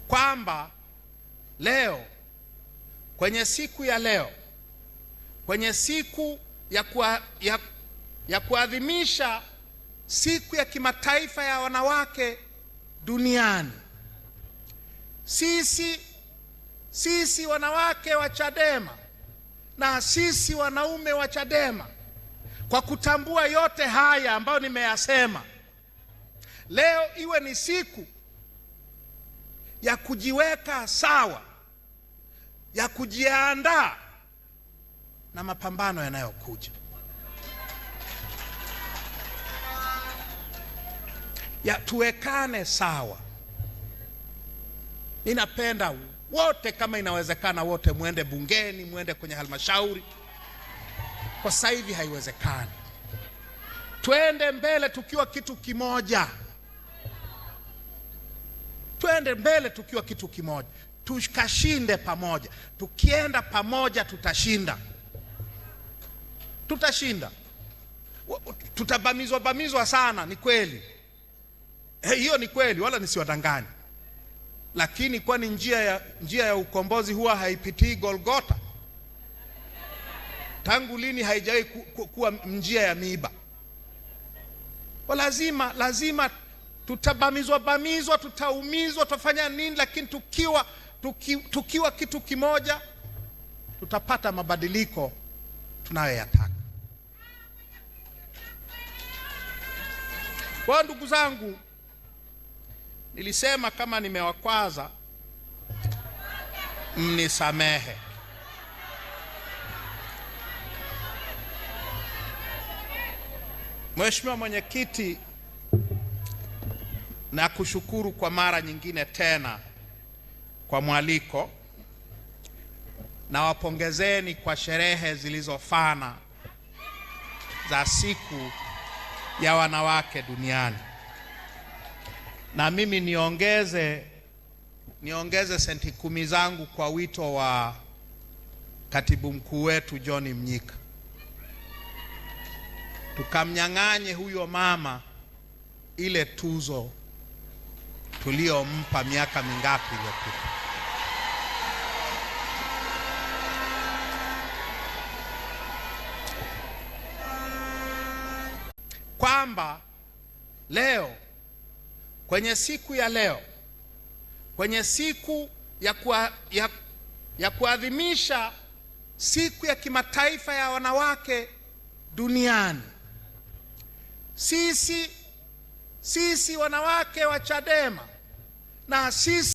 kwamba leo kwenye siku ya leo, kwenye siku ya kuadhimisha siku ya kimataifa ya wanawake duniani, sisi wanawake wa Chadema na sisi wanaume wa Chadema, kwa kutambua yote haya ambayo nimeyasema, leo iwe ni siku ya kujiweka sawa, ya kujiandaa na mapambano yanayokuja, ya tuwekane sawa. Ninapenda wote, kama inawezekana, wote muende bungeni, muende kwenye halmashauri. Kwa sasa hivi haiwezekani. Twende mbele tukiwa kitu kimoja, twende mbele tukiwa kitu kimoja, tukashinde pamoja. Tukienda pamoja tutashinda, tutashinda. Tutabamizwa sana, ni kweli, hiyo ni kweli, wala nisiwadanganye. Lakini kwani njia ya ukombozi huwa haipitii Golgota? Tangu lini haijawahi kuwa njia ya miiba? Kwa lazima tutabamizwa, tutaumizwa, tutafanya nini, lakini tukiwa kitu kimoja tutapata mabadiliko tunayoyataka. Kwa ndugu zangu, nilisema kama nimewakwaza mnisamehe. Mheshimiwa Mwenyekiti, na kushukuru kwa mara nyingine tena kwa mwaliko, na wapongezeni kwa sherehe zilizofana za siku ya wanawake duniani. Na mimi niongeze senti 10 zangu kwa wito wa katibu mkuu wetu John Mnyika, tukamnyang'anye huyo mama ile tuzo tuliyompa miaka mingapi iliyopita. Kwamba leo kwenye siku ya leo, kwenye siku ya kuadhimisha siku ya kimataifa ya wanawake duniani, sisi wanawake wa Chadema na sisi